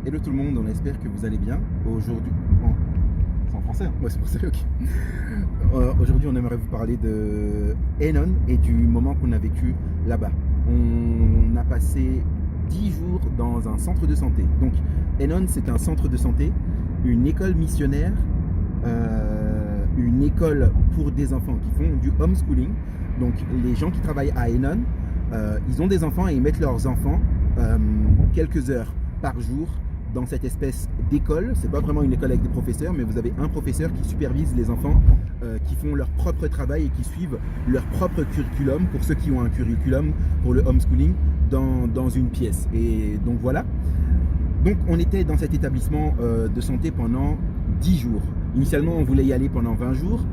Hello tout le monde, on espère que vous allez bien. Aujourd'hui, c'est en français, hein? Ouais, c'est français, ok. Aujourd'hui, on aimerait vous parler de Hénon et du moment qu'on a vécu là-bas. On a passé 10 jours dans un centre de santé. Donc, Hénon, c'est un centre de santé, une école missionnaire, une école pour des enfants qui font du homeschooling. Donc, les gens qui travaillent à Hénon, ils ont des enfants et ils mettent leurs enfants quelques heures par jour dans cette espèce d'école. C'est pas vraiment une école avec des professeurs, mais vous avez un professeur qui supervise les enfants qui font leur propre travail et qui suivent leur propre curriculum, pour ceux qui ont un curriculum pour le homeschooling, dans une pièce. Et donc voilà. Donc on était dans cet établissement de santé pendant 10 jours. Initialement, on voulait y aller pendant 20 jours.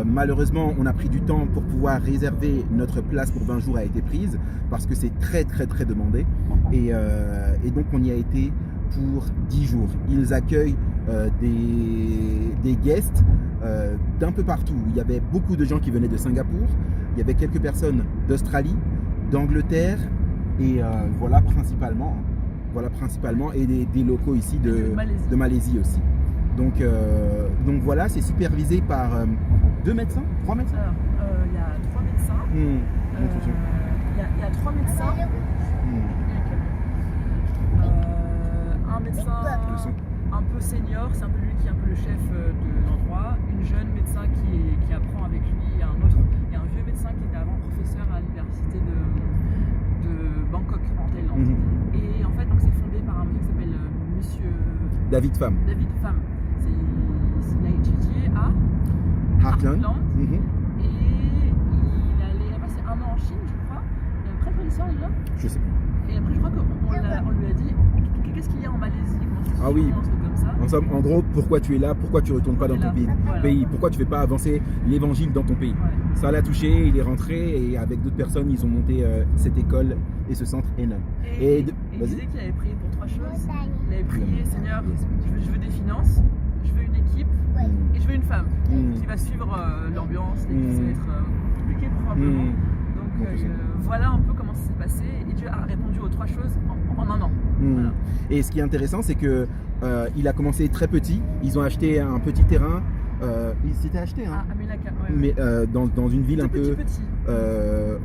Malheureusement, on a pris du temps pour pouvoir réserver. Notre place pour 20 jours a été prise parce que c'est très demandé. Et donc on y a été pour 10 jours. Ils accueillent des guests d'un peu partout. Il y avait beaucoup de gens qui venaient de Singapour. Il y avait quelques personnes d'Australie, d'Angleterre et voilà principalement, et des locaux ici de Malaisie aussi. Donc voilà, c'est supervisé par 2 médecins, 3 médecins. Alors, il y a 3 médecins. Il y a 3 médecins. Un médecin un peu senior, c'est un peu lui qui est un peu le chef de l'endroit. Une jeune médecin qui apprend avec lui, et un vieux médecin qui était avant professeur à l'université de Bangkok en Thaïlande. Et en fait, donc c'est fondé par un monsieur qui s'appelle Monsieur David Pham. Il a étudié à Heartland. Et il allait passer 1 an en Chine, je crois. Et après, il sort déjà. Je sais plus. Et après, je crois qu'on lui a dit qu'est-ce qu'il y a en Malaisie, ah oui. Un truc comme ça. En somme, en gros, pourquoi tu es là, pourquoi tu ne retournes pas dans ton pays, pourquoi tu ne fais pas avancer l'évangile dans ton pays. Ouais. Ça l'a touché, il est rentré et avec d'autres personnes, ils ont monté cette école et ce centre énorme. Et il disait qu'il avait prié pour 3 choses. Il avait prié, Seigneur, je veux des finances, je veux une équipe et je veux une femme qui va suivre l'ambiance et qui va être compliquée probablement. Donc voilà un peu comment ça s'est passé et Dieu a répondu aux 3 choses en 1 an. Voilà. Et ce qui est intéressant, c'est que il a commencé très petit. Ils ont acheté un petit terrain. Ils s'étaient acheté, hein, à Melaka, mais dans une ville un peu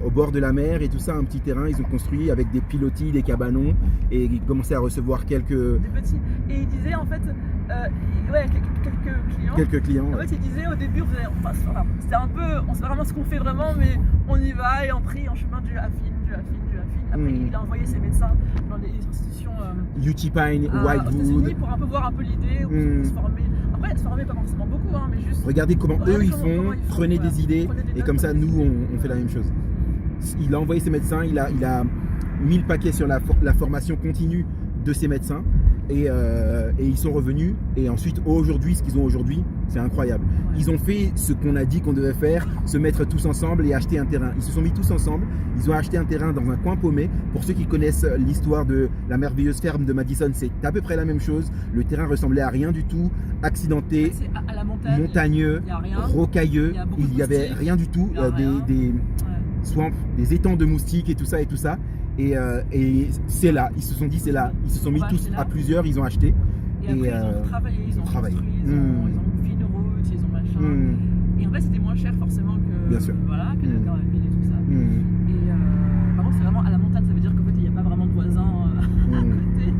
au bord de la mer et tout ça, un petit terrain. Ils ont construit avec des pilotis, des cabanons et ils commençaient à recevoir quelques petits. Et il disait en fait, quelques clients. En fait, il disait au début, c'était un peu, on sait vraiment ce qu'on fait vraiment, mais on y va et on prie en chemin Dieu affine. Après, il a envoyé ses médecins dans des institutions UT Pine, Wildwood, pour un peu voir un peu l'idée, se former. Après, se former pas forcément beaucoup, hein, mais juste. Regardez comment eux ils font, prenez des idées et comme ça nous on fait la même chose. Il a envoyé ses médecins, il a mis le paquet sur la formation continue de ces médecins et ils sont revenus et ensuite aujourd'hui, ce qu'ils ont aujourd'hui, c'est incroyable. Ils ont fait ce qu'on a dit qu'on devait faire, se mettre tous ensemble et acheter un terrain. Ils se sont mis tous ensemble, ils ont acheté un terrain dans un coin paumé. Pour ceux qui connaissent l'histoire de la merveilleuse ferme de Madison, c'est à peu près la même chose. Le terrain ressemblait à rien du tout, accidenté, à la montagne, montagneux, rocailleux, il n'y avait rien du tout, des swamps, des étangs de moustiques et tout ça. Et c'est là, ils se sont dit c'est là, ils se sont mis tous à plusieurs, ils ont acheté. Et après ils ont travaillé, ils ont construit, ils ont fait une route, ils ont machin. Et en fait c'était moins cher forcément que bien sûr. Voilà, que la ville et tout ça. Et par contre c'est vraiment à la montagne, ça veut dire qu'en fait il n'y a pas vraiment de voisins à côté.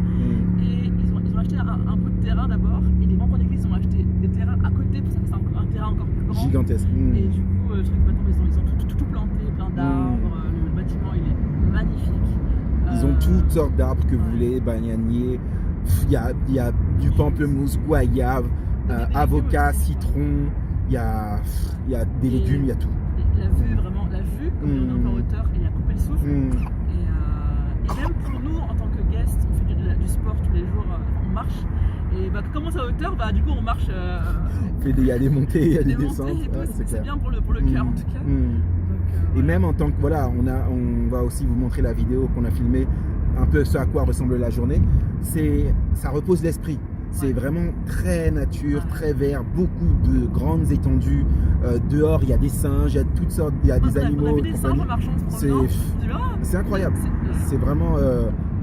Et ils ont acheté un bout de terrain d'abord, et les membres d'église ont acheté des terrains à côté pour ça que c'est un terrain encore plus grand. Gigantesque. Et du coup le truc maintenant ils ont tout planté, plein d'arbres, le bâtiment il est magnifique. Ils ont toutes sortes d'arbres que vous voulez, bananiers, il y a du pamplemousse, goyave, avocat, citron, il y a des légumes, il y a tout. La vue, comme on est un peu en hauteur, et il a coupé le souffle. Et même pour nous, en tant que guest, on fait du sport tous les jours, on marche. Et quand on commence à hauteur, du coup on marche. Il y a des montées, il y a des descentes. C'est bien pour le cœur en tout cas. Et même en tant que, voilà, on va aussi vous montrer la vidéo qu'on a filmée, un peu ce à quoi ressemble la journée. Ça repose l'esprit. C'est vraiment très nature, très vert, beaucoup de grandes étendues. Dehors, il y a des singes, il y a toutes sortes, il y a des animaux. On a vu des singes en marchant, c'est incroyable. C'est vraiment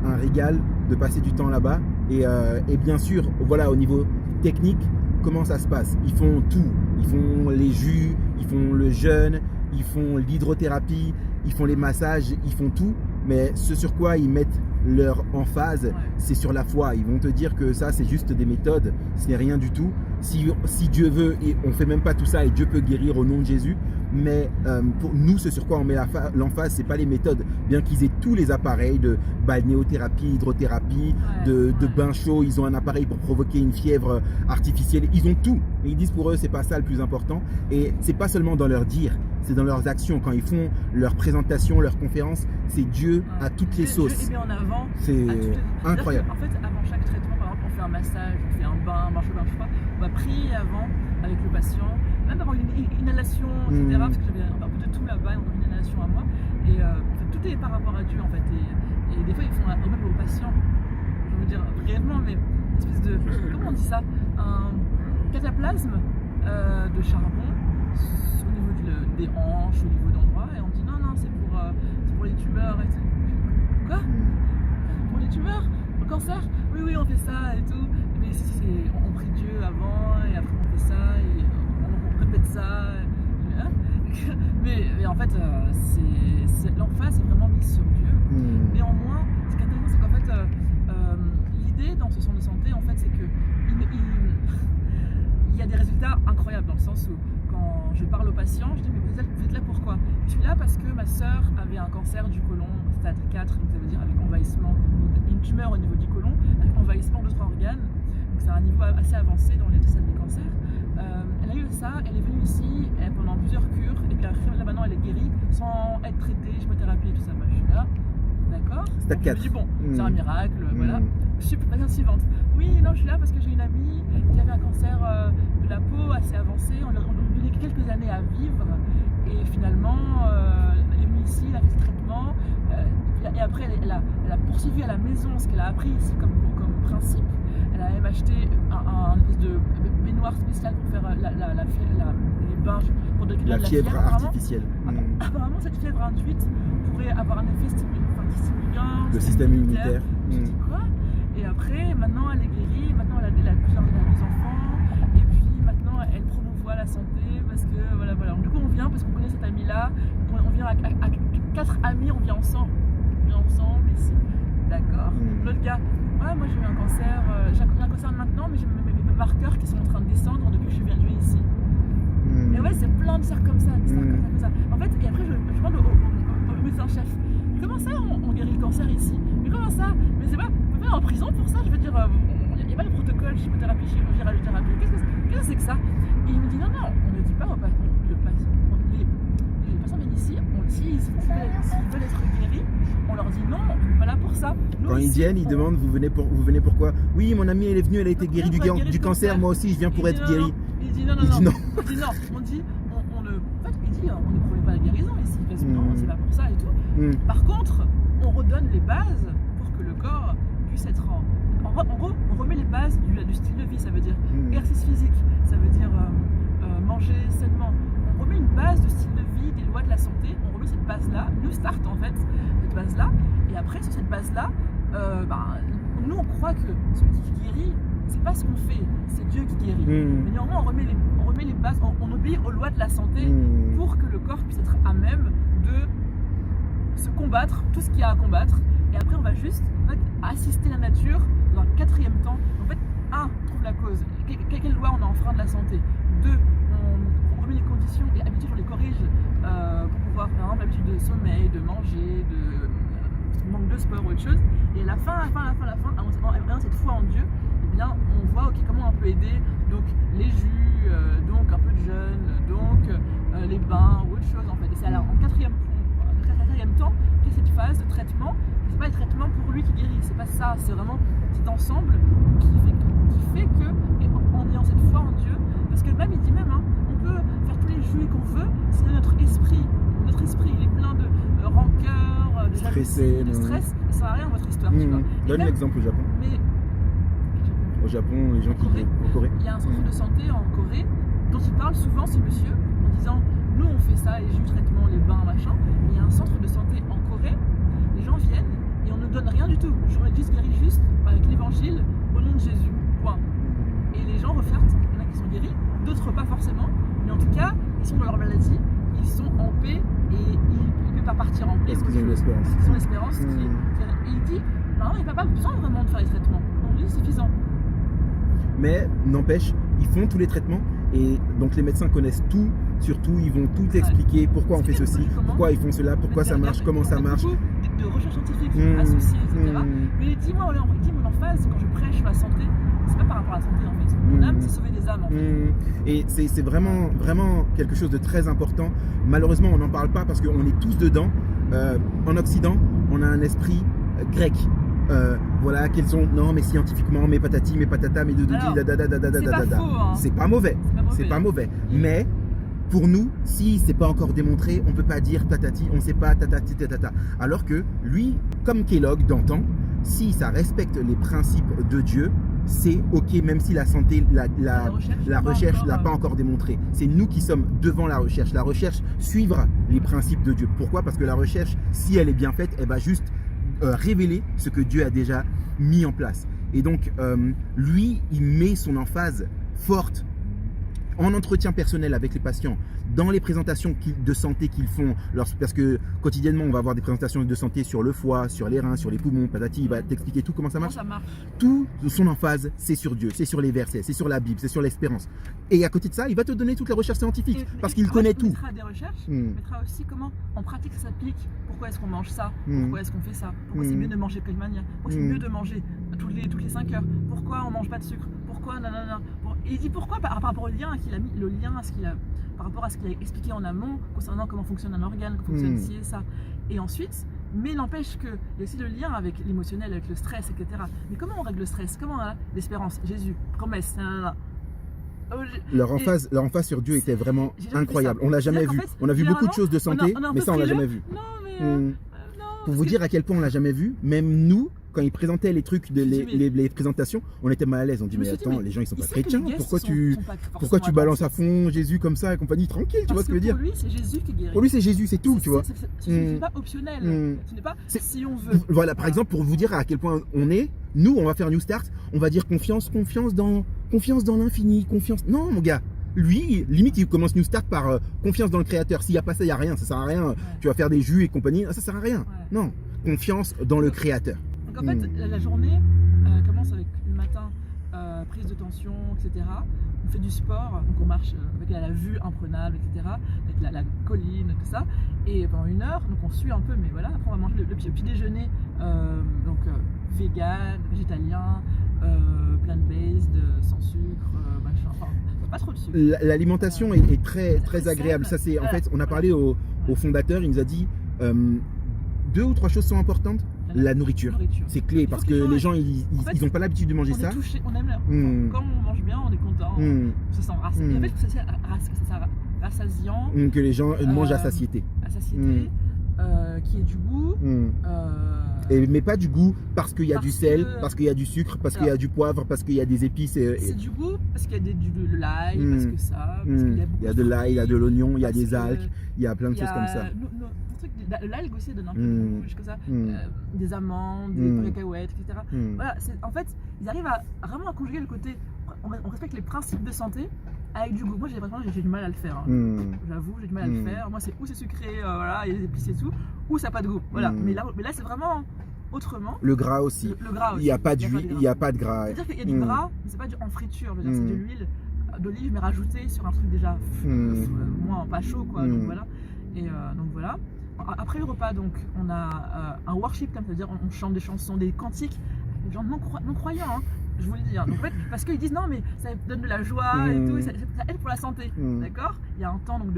un régal de passer du temps là-bas. Et bien sûr, voilà, au niveau technique, comment ça se passe? Ils font tout. Ils font les jus, ils font le jeûne, ils font l'hydrothérapie, ils font les massages, ils font tout. Mais ce sur quoi ils mettent leur emphase, c'est sur la foi. Ils vont te dire que ça, c'est juste des méthodes, ce n'est rien du tout. Si Dieu veut, et on ne fait même pas tout ça, et Dieu peut guérir au nom de Jésus. Mais pour nous, ce sur quoi on met l'emphase, ce n'est pas les méthodes. Bien qu'ils aient tous les appareils de balnéothérapie, hydrothérapie, de bain chaud, ils ont un appareil pour provoquer une fièvre artificielle. Ils ont tout. Et ils disent pour eux, ce n'est pas ça le plus important. Et ce n'est pas seulement dans leur dire, c'est dans leurs actions. Quand ils font leur présentation, leur conférence, c'est Dieu à toutes les sauces. Dieu est mis en avant. C'est incroyable. En fait, avant chaque traitement, par exemple, on fait un massage, on fait un bain chaud, bain froid. On va prier avant avec le patient, même avant une inhalation, etc. Parce que j'avais un peu de tout là-bas, on a une inhalation à moi. Et en fait, tout est par rapport à Dieu en fait. Et des fois, ils font même aux patients, je veux dire brièvement, mais une espèce de, comment on dit ça, un cataplasme de charbon au niveau des hanches, au niveau d'endroits, et on dit non, c'est pour les tumeurs. Et quoi? Pour les tumeurs? Le cancer? Oui, on fait ça et tout. Mais on prie Dieu avant, et après on fait ça, et on répète ça. Mais en fait, l'emphase est vraiment mise sur Dieu. Néanmoins, ce qui est intéressant, c'est qu'en fait, l'idée dans ce centre de santé, en fait, c'est que il y a des résultats incroyables dans le sens où quand je parle aux patients, je dis mais vous êtes là pourquoi? Je suis là parce que ma sœur avait un cancer du côlon stade 4, donc ça veut dire avec envahissement, une tumeur au niveau du côlon, avec envahissement d'autres organes, donc c'est un niveau assez avancé dans les stades des cancers. Elle a eu ça, elle est venue ici pendant plusieurs cures, et puis après là maintenant elle est guérie sans être traitée, chimiothérapie et tout ça. Je suis là, d'accord. Stade 4. Je me dis bon, c'est un miracle, voilà. Je suis patiente suivante. Oui, non, je suis là parce que j'ai une amie qui avait un cancer de la peau assez avancé. On lui a donné quelques années à vivre. Et finalement, elle est venue ici, elle a fait ce traitement. Et après, elle a poursuivi à la maison ce qu'elle a appris ici comme principe. Elle a même acheté un espèce de baignoire spécial pour faire les bains pour déculer la de la fièvre artificielle. Apparemment, cette fièvre induite pourrait avoir un effet stimulant. Le système immunitaire. Je dis quoi? Et après, maintenant elle est guérie, maintenant elle a des enfants, et puis maintenant elle promouvoit la santé parce que voilà. Du coup, on vient parce qu'on connaît cette amie-là, on vient à 4 amis, on vient ensemble ici. D'accord. L'autre gars, ouais, moi j'ai eu un cancer, j'ai un cancer maintenant, mais j'ai mes marqueurs qui sont en train de descendre depuis que je viens ici. Et ouais, c'est plein de cercles comme ça, comme ça. En fait, et après je demande au médecin-chef, comment ça on guérit le cancer ici? Mais comment ça? Mais c'est pas, on peut pas en prison pour ça, je veux dire, il n'y a pas de protocole chimiothérapie, chirurgie, radiothérapie, qu'est-ce que c'est que ça? Et il me dit non, on ne dit pas les patients viennent ici, s'ils veulent être guéris, on leur dit non, on n'est pas là pour ça. Nous, quand ils viennent, ils demandent vous venez pourquoi? Oui, mon amie elle est venue, elle a été guérie du cancer, moi aussi je viens pour être guérie. Il dit non. On ne promet pas la guérison ici, parce que non, c'est pas pour ça et tout. Par contre, on redonne les bases pour que le corps puisse être en gros, on remet les bases du style de vie, ça veut dire exercice physique, ça veut dire manger sainement. On remet une base de style de vie, des lois de la santé, on remet cette base-là, New Start en fait, cette base-là, et après sur cette base-là, nous on croit que celui qui guérit, c'est pas ce qu'on fait, c'est Dieu qui guérit. Mais néanmoins, on remet les bases, on obéit aux lois de la santé pour que le corps puisse être à même de se combattre, tout ce qu'il y a à combattre. Et après, on va juste assister la nature dans un 4e temps. En fait, 1, on trouve la cause. Quelle loi on a enfreint de la santé? 2, on remet les conditions et habitudes, on les corrige pour pouvoir, par exemple, l'habitude de sommeil, de manger, de manque de sport ou autre chose. Et à la fin, en cette foi en Dieu, eh bien, on voit comment on peut aider. Donc, les jus, donc un peu de jeûne, donc les bains ou autre chose en fait. Et c'est en 4e temps qu'il y a cette phase de traitement. C'est pas le traitement pour lui qui guérit, c'est pas ça, c'est vraiment cet ensemble qui fait que, et en ayant cette foi en Dieu, parce que même il dit on peut faire tous les jus qu'on veut, si notre esprit il est plein de rancœur, de jalousie, de stress, ça sert à rien votre histoire. Tu vois. Donne l'exemple au Japon. Au Japon, les gens qui vivent en Corée. Il y a un centre de santé en Corée dont il parle souvent, ce monsieur, en disant nous on fait ça, les jus, traitements, les bains, machin. Il y a un centre de santé en Corée, les gens viennent, et on ne donne rien du tout. Je guéris juste avec l'évangile au nom de Jésus. Point. Et les gens refertent, il y en a qui sont guéris, d'autres pas forcément, mais en tout cas, ils sont dans leur maladie, ils sont en paix et ils ne peuvent pas partir en paix. Parce qu'ils ont l'espérance. Ils ont l'espérance. Et il dit, non, il n'y a pas besoin vraiment de faire les traitements. On dit, c'est suffisant. Mais n'empêche, ils font tous les traitements et donc les médecins connaissent tout, surtout ils vont tout expliquer pourquoi on fait ceci, pourquoi ils font cela, pourquoi ça marche, comment ça marche. De recherche scientifique associée, etc. Mais dis-moi, mon emphase quand je prêche sur la santé, c'est pas par rapport à la santé en fait. Mon âme, c'est sauver des âmes en fait. Et c'est vraiment, vraiment quelque chose de très important. Malheureusement, on n'en parle pas parce qu'on est tous dedans. En Occident, on a un esprit grec. Voilà, quels sont, non mais scientifiquement, mais patati, mais patata, mais c'est pas mauvais, c'est pas mauvais. Mais pour nous, si c'est pas encore démontré, on peut pas dire tatati, on sait pas tatati tatata. Alors que lui, comme Kellogg d'antan, si ça respecte les principes de Dieu, c'est ok, même si la santé, la recherche l'a pas encore démontré. C'est nous qui sommes devant la recherche. La recherche suivra les principes de Dieu. Pourquoi? Parce que la recherche, si elle est bien faite, elle va juste révéler ce que Dieu a déjà mis en place. Et donc, lui, il met son emphase forte en entretien personnel avec les patients, dans les présentations de santé qu'ils font, parce que quotidiennement, on va avoir des présentations de santé sur le foie, sur les reins, sur les poumons, patati, il va t'expliquer tout comment ça marche. Tout son emphase, c'est sur Dieu, c'est sur les versets, c'est sur la Bible, c'est sur l'espérance. Et à côté de ça, il va te donner toutes les recherches scientifiques, parce qu'il connaît tout. Il mettra des recherches, il mettra aussi comment en pratique ça s'applique, pourquoi est-ce qu'on mange ça, pourquoi est-ce qu'on fait ça, pourquoi c'est mieux de manger de quelle manière, pourquoi c'est mieux de manger toutes les 5 heures, pourquoi on mange pas de sucre, pourquoi nanana. Et il dit pourquoi par rapport au lien qu'il a mis, par rapport à ce qu'il a expliqué en amont concernant comment fonctionne un organe, comment fonctionne ci et ça. Et ensuite, mais n'empêche qu'il y a aussi le lien avec l'émotionnel, avec le stress, etc. Mais comment on règle le stress? Comment l'espérance, Jésus, promesse, nanana. Leur emphase sur Dieu était vraiment incroyable. On l'a jamais vu. On a vu beaucoup de choses de santé, mais ça on l'a jamais vu. Non, mais pour vous dire à quel point on l'a jamais vu, même nous, quand ils présentaient les trucs, les présentations, on était mal à l'aise. On dit mais attends, les gens ils sont pas chrétiens, pourquoi tu balances à fond Jésus comme ça et compagnie, tranquille, tu vois ce que je veux dire? Pour lui c'est Jésus qui guérit. Pour lui c'est Jésus, c'est tout, tu vois. Ce n'est pas optionnel, ce n'est pas si on veut. Voilà, par exemple, pour vous dire à quel point on est, nous on va faire New Start, on va dire confiance dans l'infini, confiance. Non mon gars. Lui, limite, il commence New Start par confiance dans le créateur. S'il n'y a pas ça, il n'y a rien. Ça sert à rien. Tu vas faire des jus et compagnie. Ça sert à rien. Non. Confiance dans le créateur. Donc en fait, la journée commence avec le matin, prise de tension, etc. On fait du sport, donc on marche avec la vue imprenable, etc. Avec la colline, tout ça. Et pendant 1 heure, donc on suit un peu, mais voilà. Après, on va manger le petit déjeuner, donc vegan, végétalien, plant-based, sans sucre, machin. Enfin, pas trop de sucre. L'alimentation est très agréable. Ça, c'est en fait, on a parlé au fondateur, il nous a dit 2 ou 3 choses sont importantes. La nourriture, c'est clé parce que les gens ils n'ont pas l'habitude de manger ça. On aime quand on mange bien, on est content, on se sent rassasié. En fait, c'est rassasiant. Que les gens mangent à satiété. À satiété, qui est du goût. Mais pas du goût parce qu'il y a du sel, parce qu'il y a du sucre, parce qu'il y a du poivre, parce qu'il y a des épices. C'est du goût parce qu'il y a de l'ail, parce que ça. Il y a de l'ail, il y a de l'oignon, il y a des algues, il y a plein de choses comme ça. L'algue aussi donne un peu de goût, comme ça. Des amandes, des cacahuètes, etc. Voilà, en fait, ils arrivent vraiment à conjuguer le côté. On respecte les principes de santé avec du goût. Moi, j'ai du mal à le faire. J'avoue, j'ai du mal à le faire. Moi, c'est ou c'est sucré, voilà, il y a des épices et tout, ou ça n'a pas de goût. Voilà. Mais là, c'est vraiment autrement. Le gras aussi. Le gras aussi. Il n'y a pas d'huile, il n'y a pas de gras. C'est-à-dire qu'il y a du gras, mais c'est pas en friture. C'est de l'huile d'olive, mais rajoutée sur un truc déjà moins pas chaud, quoi. Donc voilà. Et donc voilà. Après le repas, donc, on a un worship, c'est-à-dire on chante des chansons, des cantiques, des gens non croyants, hein, je vous le dis. Donc, en fait, parce qu'ils disent non, mais ça donne de la joie et tout, ça aide pour la santé, d'accord. Il y a un temps donc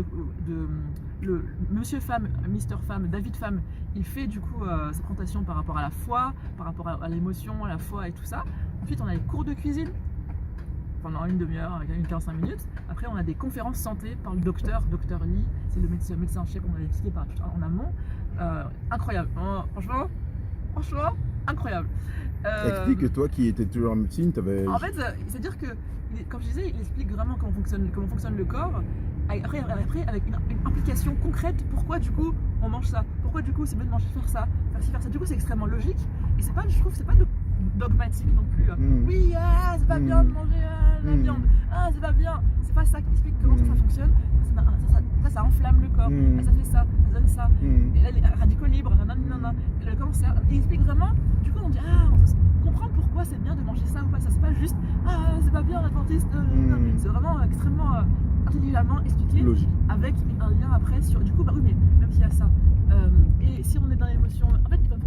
le Monsieur Femme, Mister Femme, David Femme, il fait du coup sa présentation par rapport à la foi, par rapport à l'émotion, à la foi et tout ça. Ensuite, on a les cours de cuisine pendant 1 demi-heure, 45 minutes. Après, on a des conférences santé par le docteur Lee, c'est le médecin-chef qu'on avait expliqué en amont. Incroyable, franchement, incroyable. Explique que toi qui étais toujours en médecine, t'avais... En fait, c'est-à-dire que, comme je disais, il explique vraiment comment fonctionne le corps. Après avec une implication concrète, pourquoi du coup on mange ça, pourquoi du coup c'est mieux de faire ça, faire ci, faire ça. Du coup, c'est extrêmement logique. Et c'est pas, je trouve, c'est pas dogmatique non plus. Oui, c'est pas bien de manger la viande. C'est pas bien. C'est pas ça qui explique comment ça fonctionne. Ça enflamme le corps. Ça fait ça, ça donne ça. Et là, les radicaux libres, il explique vraiment. Du coup, on dit, on comprend pourquoi c'est bien de manger ça ou pas ça. C'est pas juste, c'est pas bien l'adventiste. C'est vraiment extrêmement intelligemment expliqué. Logique. Avec un lien après sur. Du coup, bah oui, mais même s'il y a ça. Et si on est dans l'émotion, en fait, il parle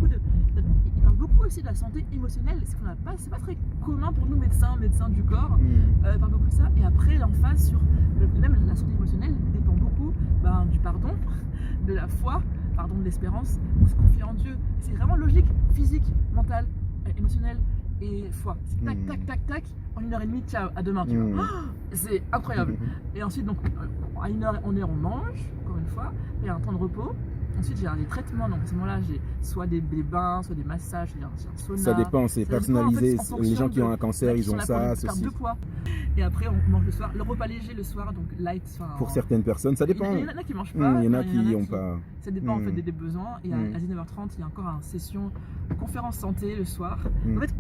beaucoup aussi de la santé émotionnelle. C'est pas très commun pour nous médecins du corps. Il parle beaucoup de ça. Et après, l'emphase sur même la santé émotionnelle dépend beaucoup du pardon, de la foi, de l'espérance, de se confier en Dieu. C'est vraiment logique, physique, mentale, émotionnelle et foi. C'est tac, tac, tac, tac. En 1h30, ciao, à demain, tu vois. C'est incroyable. Et ensuite, donc, à 1h, on mange, encore une fois. Il y a un temps de repos. Ensuite, j'ai des traitements, donc à ce moment-là, j'ai soit des bains, soit des massages, j'ai un sauna. Ça dépend, c'est personnalisé. En fait, les gens qui ont un cancer, ils ont ça, ceci. De poids. Et après, on mange le soir. Le repas léger le soir, donc light. Pour certaines personnes, ça dépend. Il y en a qui ne mangent pas. Il y en a qui n'ont pas. Ça dépend en fait des besoins. Et à 19h30, il y a encore une session conférence santé le soir. En fait,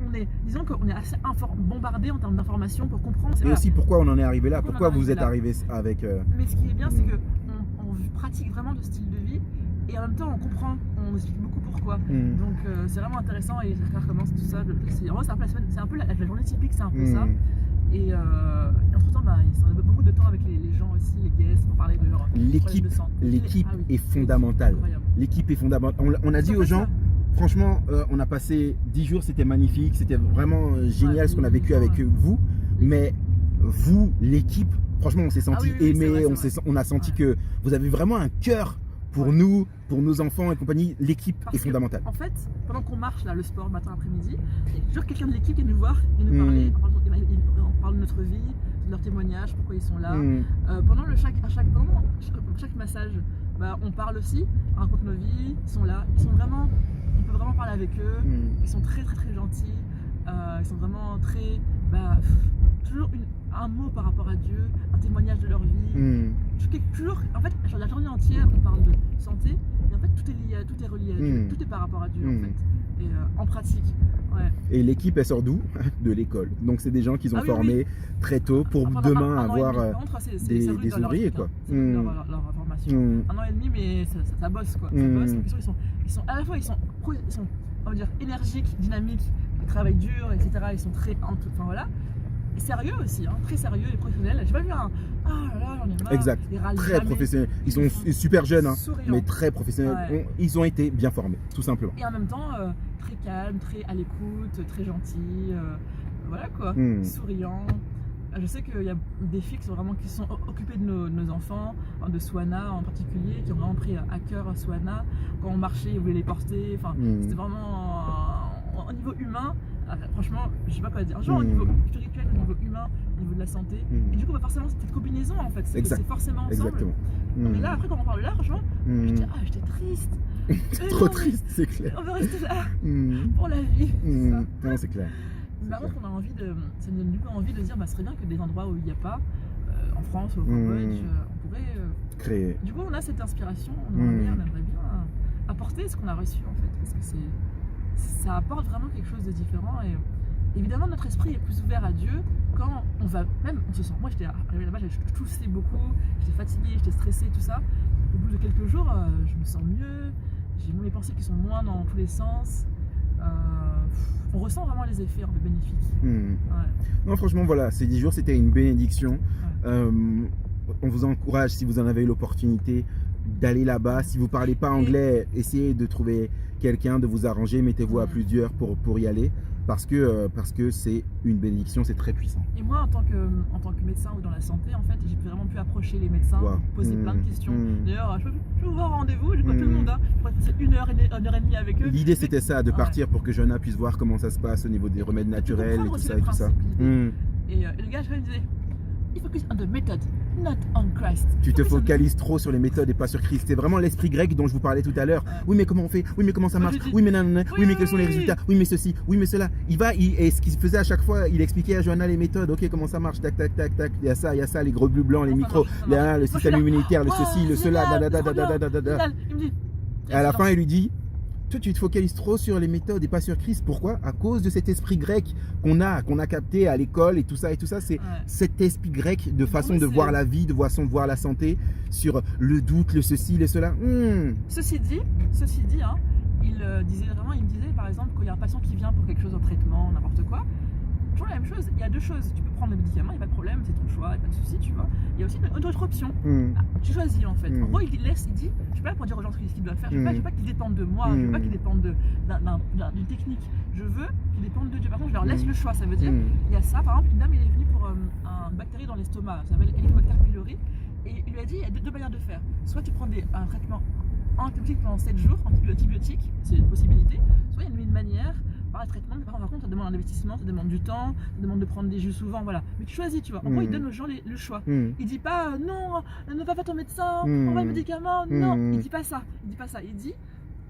disons qu'on est assez bombardé en termes d'informations pour comprendre. Et aussi, pourquoi on en est arrivé là? Pourquoi vous êtes arrivé avec. Mais ce qui est bien, c'est qu'on pratique vraiment le style de vie. Et en même temps, on comprend, on explique beaucoup pourquoi. Donc, c'est vraiment intéressant et ça recommence tout ça. C'est un peu la journée typique, c'est un peu ça. Et entre-temps, il s'en a beaucoup de temps avec les gens aussi, les guests, pour parler de leur l'équipe est fondamentale. L'équipe est fondamentale. On a dit aux gens, franchement, on a passé 10 jours, c'était magnifique, c'était vraiment génial ce qu'on a vécu avec vous. Mais vous, l'équipe, franchement, on s'est senti aimé, on a senti que vous avez vraiment un cœur pour nous, pour nos enfants et compagnie. L'équipe est fondamentale. En fait, pendant qu'on marche là, le sport matin après-midi, il y a toujours quelqu'un de l'équipe qui vient nous voir et nous parler. On parle de notre vie, de leur témoignage, pourquoi ils sont là. Pendant chaque massage, on parle aussi, on raconte nos vies, ils sont là, on peut vraiment parler avec eux. Ils sont très très très gentils, ils sont vraiment très, toujours un mot par rapport à Dieu, un témoignage de leur vie. Toujours, en fait, la journée entière, on parle de santé, et en fait, tout est relié à Dieu, tout est par rapport à Dieu, en fait, et en pratique. Et l'équipe, elle sort d'où? De l'école. Donc, c'est des gens qu'ils ont formés très tôt pour demain avoir des ouvriers, quoi. Leur formation. 1 an et demi, mais ça bosse, quoi. Ça bosse. Ils sont, à la fois, ils sont, on va dire, énergiques, dynamiques, ils travaillent dur, etc. Ils sont très, enfin voilà. Et sérieux aussi, très sérieux et professionnels. J'ai pas vu j'en ai marre. Exact. Très professionnels. Ils sont super jeunes, mais très professionnels. Ils ont été bien formés, tout simplement. Et en même temps, très calme, très à l'écoute, très gentil. Voilà quoi. Souriant. Je sais qu'il y a des filles qui sont occupées de nos enfants, de Swana en particulier, qui ont vraiment pris à cœur Swana. Quand on marchait, ils voulaient les porter. Enfin, c'était vraiment au niveau humain. Franchement, je sais pas quoi dire. Genre au niveau spirituel, au niveau humain, au niveau de la santé. Et du coup, forcément, c'est cette combinaison en fait. C'est forcément ensemble. Exactement. Mais là, après, quand on parle de l'argent, j'étais triste. Trop triste, c'est clair. On veut rester là pour la vie. Non, c'est clair. Par contre, ça nous donne du coup envie de dire, ce serait bien que des endroits où il n'y a pas, en France ou au Cambodge, on pourrait créer. Du coup, on a cette inspiration, on aimerait bien apporter ce qu'on a reçu en fait, parce que ça apporte vraiment quelque chose de différent. Et évidemment, notre esprit est plus ouvert à Dieu quand on se sent. Moi, j'étais arrivée là-bas, je toussais beaucoup, j'étais fatiguée, j'étais stressée, tout ça. Au bout de quelques jours, je me sens mieux, j'ai mes pensées qui sont moins dans tous les sens. On ressent vraiment les effets bénéfiques. Non, franchement, voilà, ces 10 jours, c'était une bénédiction. On vous encourage, si vous en avez eu l'opportunité, d'aller là-bas. Si vous ne parlez pas anglais, essayez de trouver quelqu'un, de vous arranger, mettez-vous à plusieurs pour y aller, parce que c'est une bénédiction, c'est très puissant. Et moi, en tant que médecin ou dans la santé, en fait, j'ai vraiment pu approcher les médecins, poser plein de questions. D'ailleurs, je peux vous avoir rendez-vous, j'ai pas tout le monde, je pourrais passer 1h30 avec eux. L'idée, c'était ça, de partir pour que Johanna puisse voir comment ça se passe au niveau des remèdes naturels et tout ça. Et le gars, je me disais, il focus on the method, not on Christ. Tu te focalises trop sur les méthodes et pas sur Christ. C'est vraiment l'esprit grec dont je vous parlais tout à l'heure. Oui, mais comment on fait? Oui, mais comment ça marche? Oui, mais non, oui, mais quels sont les résultats? Oui, mais ceci, oui, mais cela. Et ce qu'il faisait à chaque fois, il expliquait à Johanna les méthodes. Ok, comment ça marche? Tac, tac, tac, tac. Il y a ça, les gros bleus blancs, les micros, le système immunitaire, le ceci, le cela, Il me dit. Et à la fin, il lui dit, Toi, tu te focalises trop sur les méthodes et pas sur Christ. Pourquoi? À cause de cet esprit grec qu'on a capté à l'école et tout ça. C'est cet esprit grec de façon de voir la vie, de façon de voir la santé, sur le doute, le ceci, le cela. Ceci dit, hein, il me disait par exemple, quand il y a un patient qui vient pour quelque chose en traitement, n'importe quoi, toujours la même chose. Il y a deux choses. Tu peux prendre le médicament, il n'y a pas de problème, c'est ton choix, il n'y a pas de souci, tu vois. Il y a aussi une autre option. Tu choisis en fait. En gros, il dit, je suis pas là pour dire aux gens ce qu'ils doivent faire. Je veux pas qu'ils dépendent de moi, je veux pas qu'ils dépendent d'une technique. Je veux qu'ils dépendent de Dieu. Par contre, je leur laisse le choix. Ça veut dire, il y a ça. Par exemple, une dame, elle est venue pour une bactérie dans l'estomac, ça s'appelle Helicobacter pylori. Et il lui a dit, il y a deux manières de faire. Soit tu prends un traitement antibiotique pendant 7 jours, antibiotique, c'est une possibilité. Soit il y a une manière par le traitement, mais par contre ça demande un investissement, ça demande du temps, ça demande de prendre des jus souvent, voilà. Mais tu choisis, tu vois. En gros, il donne aux gens le choix. Il dit pas non, ne va pas ton médecin, on va le médicament, non. Il dit pas ça. Il dit,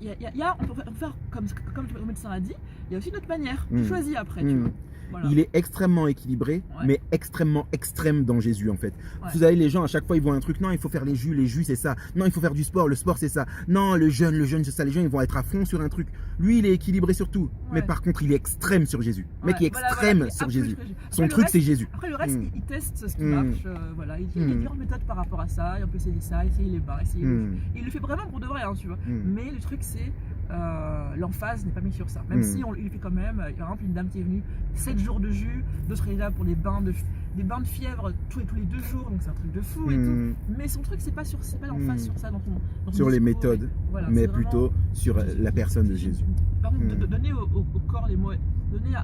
on peut faire comme le médecin a dit, il y a aussi une autre manière. Tu choisis après, tu vois. Voilà. Il est extrêmement équilibré, mais extrêmement extrême dans Jésus en fait. Vous savez, les gens à chaque fois ils voient un truc, non il faut faire les jus c'est ça, non il faut faire du sport, le sport c'est ça, non le jeûne c'est ça, les gens ils vont être à fond sur un truc. Lui il est équilibré sur tout, mais par contre il est extrême sur Jésus. Le mec est extrême sur Jésus. Son truc c'est Jésus. Après le reste il teste ce qui marche, voilà. Il y a différentes méthodes par rapport à ça, et on peut essayer ça, essayer les bas, essayer le... Il le fait vraiment pour de vrai, hein, tu vois. Mais le truc c'est l'emphase n'est pas mise sur ça, même si il le fait quand même. Par exemple une dame qui est venue 7 jours de jus, d'autres est là pour des bains de fièvre tous les 2 jours, donc c'est un truc de fou et tout. Mais son truc c'est pas l'emphase sur ça dans sur les méthodes, voilà, mais plutôt sur la personne de Jésus. Par contre, donner au corps les moyens, donner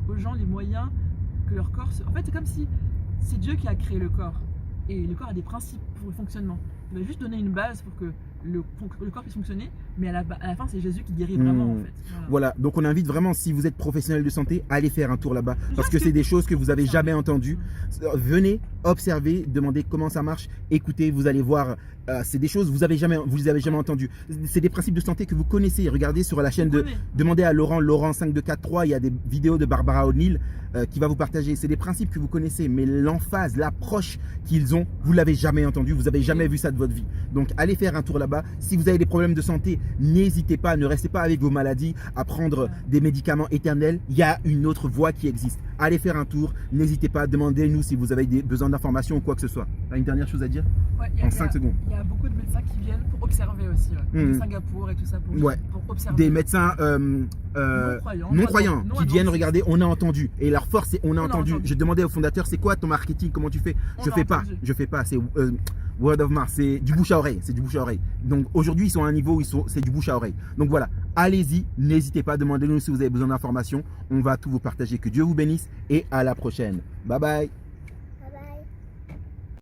aux gens les moyens que leur corps en fait c'est comme si c'est Dieu qui a créé le corps et le corps a des principes pour le fonctionnement. Il va juste donner une base pour que le corps puisse fonctionner, mais à la fin c'est Jésus qui guérit vraiment en fait. Voilà, donc on invite vraiment, si vous êtes professionnel de santé, allez faire un tour là-bas parce que c'est des choses que vous avez jamais entendues. Venez, observez, demandez comment ça marche, écoutez, vous allez voir, c'est des choses que vous avez jamais entendues. C'est des principes de santé que vous connaissez. Regardez sur la chaîne demandez à Laurent 5243, il y a des vidéos de Barbara O'Neill qui va vous partager. C'est des principes que vous connaissez, mais l'emphase, l'approche qu'ils ont, vous l'avez jamais entendu, vous avez jamais vu ça de votre vie. Donc allez faire un tour là-bas. Si vous avez des problèmes de santé, n'hésitez pas, ne restez pas avec vos maladies à prendre des médicaments éternels. Il y a une autre voie qui existe. Allez faire un tour, n'hésitez pas, demandez-nous si vous avez besoin d'informations ou quoi que ce soit. Une dernière chose à dire en 5 secondes. Il y a beaucoup de médecins qui viennent pour observer aussi, de Singapour et tout ça, pour observer. Des médecins non-croyants qui viennent regarder, on a entendu. Et leur force, c'est on a entendu. Je demandais au fondateur, c'est quoi ton marketing, comment tu fais? Je fais pas, c'est word of mouth, c'est du bouche à oreille, Donc aujourd'hui, ils sont à un niveau où c'est du bouche à oreille. Donc voilà, allez-y, n'hésitez pas, demandez-nous si vous avez besoin d'informations. On va tout vous partager. Que Dieu vous bénisse et à la prochaine. Bye bye.